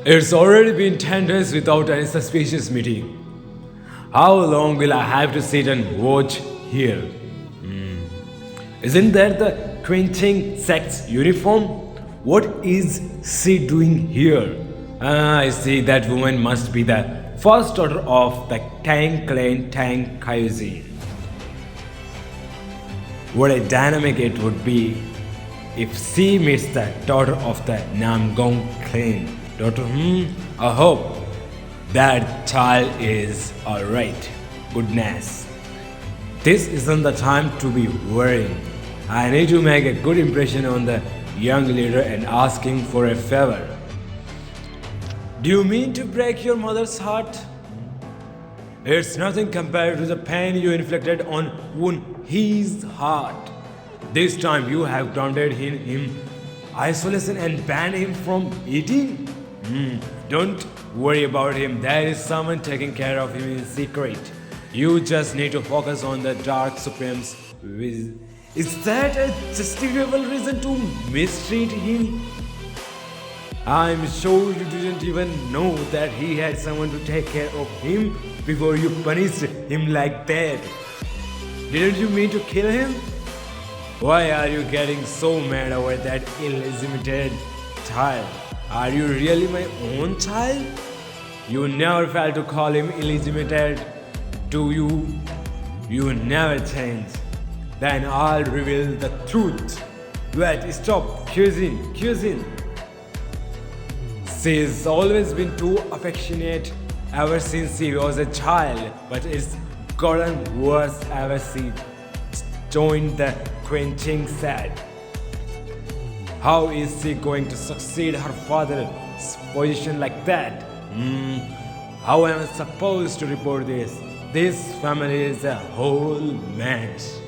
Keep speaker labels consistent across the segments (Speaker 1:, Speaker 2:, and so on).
Speaker 1: It's already been 10 days without any suspicious meeting. How long will I have to sit and watch here? Isn't that the quenching sect's uniform? What is she doing here? I see that woman must be the first daughter of the Tang clan Tang Kaizin. What a dynamic it would be if she meets the daughter of the Namgong clan. Daughter, I hope that child is alright. Goodness. This isn't the time to be worrying. I need to make a good impression on the young leader and ask him for a favor. Do you mean to break your mother's heart? It's nothing compared to the pain you inflicted on his heart. This time you have grounded him isolation and banned him from eating? Don't worry about him. There is someone taking care of him in secret. You just need to focus on the Dark Supremes. Is that a justifiable reason to mistreat him? I'm sure you didn't even know that he had someone to take care of him before you punished him like that. Didn't you mean to kill him? Why are you getting so mad over that illegitimate child? Are you really my own child? You never failed to call him illegitimate, do you? You never change. Then I'll reveal the truth. Wait, stop, cuisine. She's always been too affectionate ever since she was a child, but it's gotten worse ever she joined the quenching sect. How is she going to succeed her father's position like that? How am I supposed to report this? This family is a whole mess.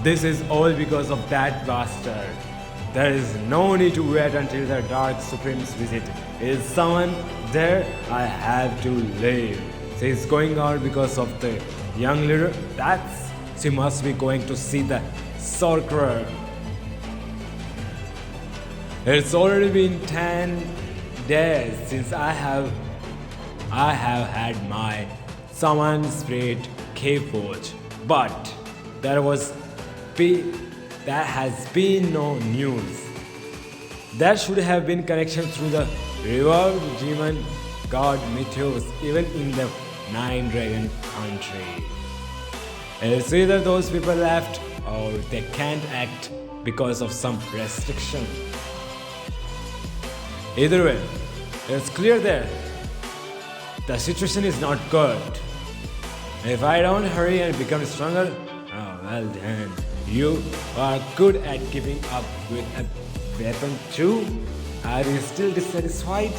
Speaker 1: This is all because of that bastard. There is no need to wait until the Dark Supreme's visit. Is someone there? I have to leave. She is going out because of the young leader. She must be going to see the sorcerer. It's already been 10 days since I have had my summon spirit K-Forge, but there has been no news. There should have been connection through the revived demon god Meteos, even in the Nine Dragon country. It's either those people left or they can't act because of some restriction. Either way, it's clear that the situation is not good. If I don't hurry and become stronger, oh well then. You are good at keeping up with a weapon too. Are you still dissatisfied?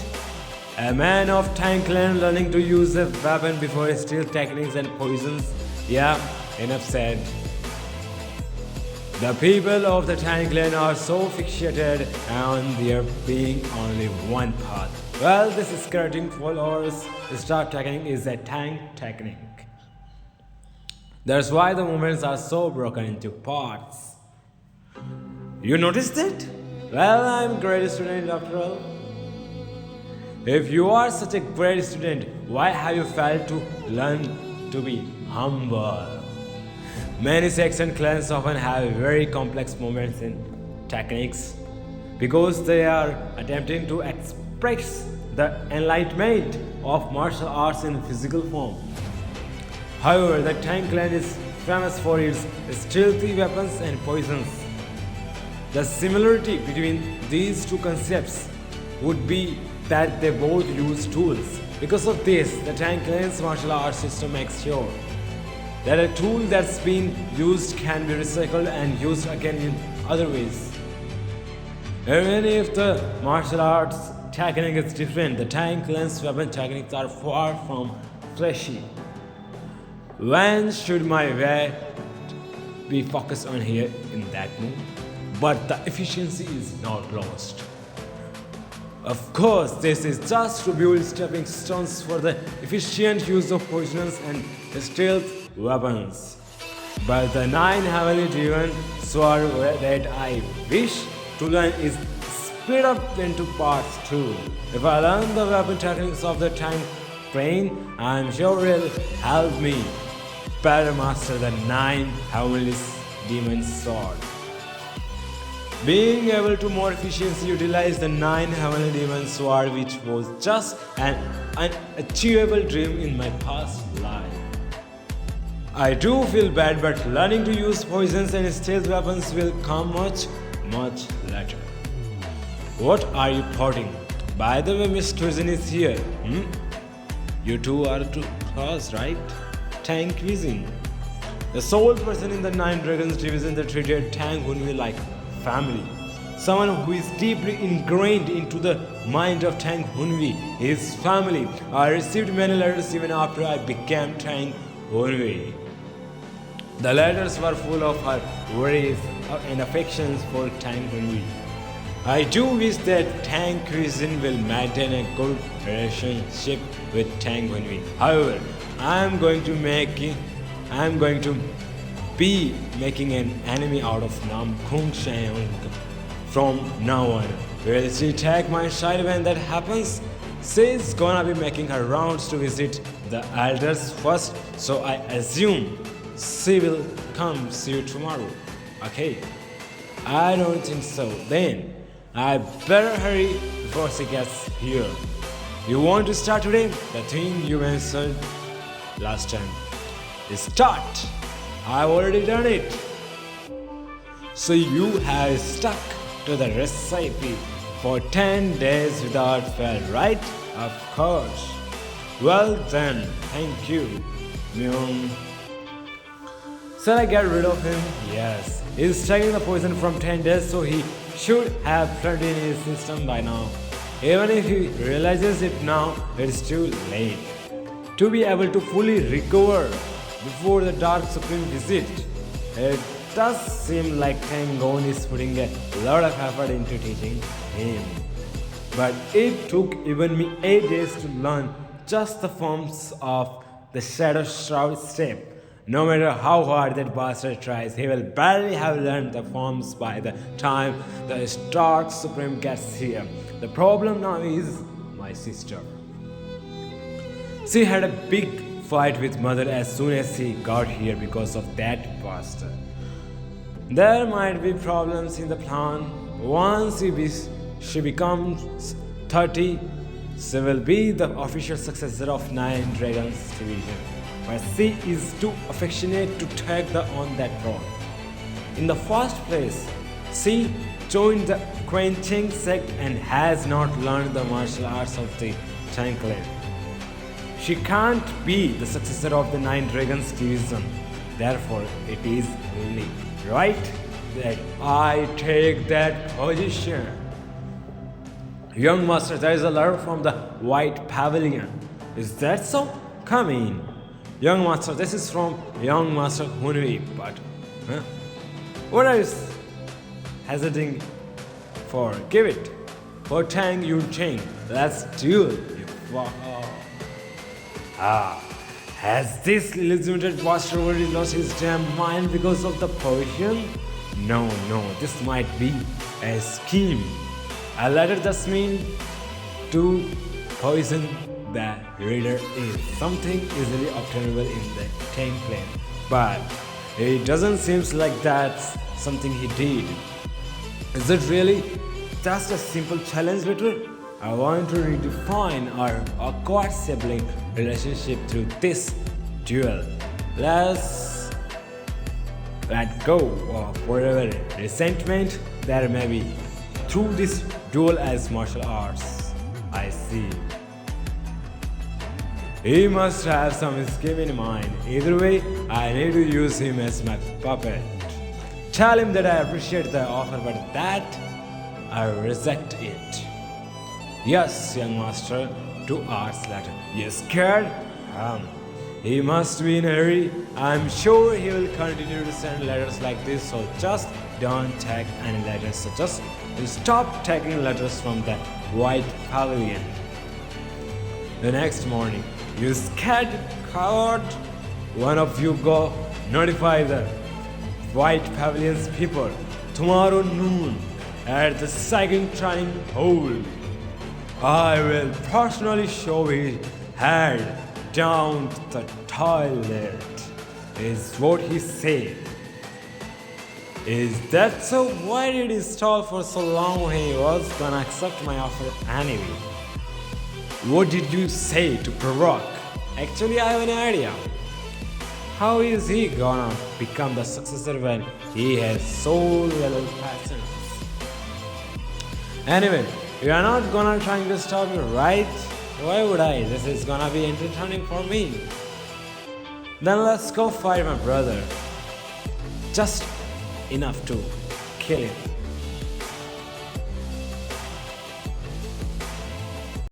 Speaker 1: A man of Tang Clan learning to use a weapon before steel techniques and poisons? Yeah, enough said. The people of the Tang Clan are so fixated on there being only one path. Well, this skirting followers star technique is a Tang technique. That's why the movements are so broken into parts. You noticed it? Well, I'm a great student after all. If you are such a great student, why have you failed to learn to be humble? Many sects and clans often have very complex movements and techniques because they are attempting to express the enlightenment of martial arts in physical form. However, the Tang clan is famous for its stealthy weapons and poisons. The similarity between these two concepts would be that they both use tools. Because of this, the Tang clan's martial arts system makes sure that a tool that's been used can be recycled and used again in other ways. Even if the martial arts technique is different, the Tang clan's weapon techniques are far from flashy. When should my weight be focused on here in that move? But the efficiency is not lost. Of course, this is just to build stepping stones for the efficient use of poisons and stealth weapons. But the 9 heavily driven sword that I wish to learn is split up into parts too. If I learn the weapon techniques of the tank crane, I'm sure it'll help me better master the 9 heavenly demon sword. Being able to more efficiently utilize the 9 heavenly demon sword, which was just an unachievable dream in my past life. I do feel bad, but learning to use poisons and stealth weapons will come much, much later. What are you plotting? By the way, Miss Cuisine is here. You two are too close, right? Tank Cuisine. The sole person in the 9 Dragons division that treated Tang Hunwi like family. Someone who is deeply ingrained into the mind of Tang Hunwi, his family. I received many letters even after I became Tang Hunwi. The letters were full of her worries and affections for Tang Hunwi. I do wish that Tang Cuisine will maintain a good relationship with Tang Hunwi. However, I am going to be making an enemy out of Nam Kung Sheung from now on. Will she take my side when that happens? She's gonna be making her rounds to visit the elders first, so I assume she will come see you tomorrow. Okay? I don't think so. Then I better hurry before she gets here. You want to start today? The thing you mentioned last time. Start! I've already done it. So you have stuck to the recipe for 10 days without fail, right? Of course. Well then, thank you, Myung. Shall I get rid of him? Yes. He's taking the poison from 10 days, so he should have plenty in his system by now. Even if he realizes it now, it's too late. To be able to fully recover before the Dark Supreme visit, it does seem like Tang Gon is putting a lot of effort into teaching him. But it took even me 8 days to learn just the forms of the Shadow Shroud step. No matter how hard that bastard tries, he will barely have learned the forms by the time the Dark Supreme gets here. The problem now is my sister. She had a big fight with Mother as soon as she got here because of that bastard. There might be problems in the plan. Once she becomes 30, she will be the official successor of 9 Dragons Division. But she is too affectionate to take on that role. In the first place, she joined the Quenching sect and has not learned the martial arts of the Tang Clan. She can't be the successor of the 9 Dragons Division. Therefore, it is only right that I take that position. Young Master, there is a letter from the White Pavilion. Is that so? Come in. Young Master, this is from Young Master Hunwi, but what are you hesitating for? Give it. For Tang Yuncheng, let's duel. Has this illegitimate bastard already lost his damn mind because of the potion? No, this might be a scheme. A letter thus mean to poison the reader is something easily obtainable in the Tang Clan, but it doesn't seem like that's something he did. Is it really just a simple challenge letter? I want to redefine our awkward sibling relationship through this duel. Let's let go of whatever resentment there may be through this duel as martial arts. I see. He must have some scheme in mind. Either way, I need to use him as my puppet. Tell him that I appreciate the offer, but that I reject it. Yes, young master, to Art's letter. You scared? He must be in a hurry. I'm sure he will continue to send letters like this, so just don't take any letters. So just stop taking letters from the White Pavilion. The next morning, you scared coward. One of you go notify the White Pavilion's people. Tomorrow noon, at the second training hole. I will personally shove his head down the toilet, is what he said. Is that so? Why did he stall for so long when he was gonna accept my offer anyway? What did you say to provoke? Actually, I have an idea. How is he gonna become the successor when he has so little patience? Anyway, you are not gonna try to stop me, right? Why would I? This is gonna be entertaining for me. Then let's go fight my brother. Just enough to kill him.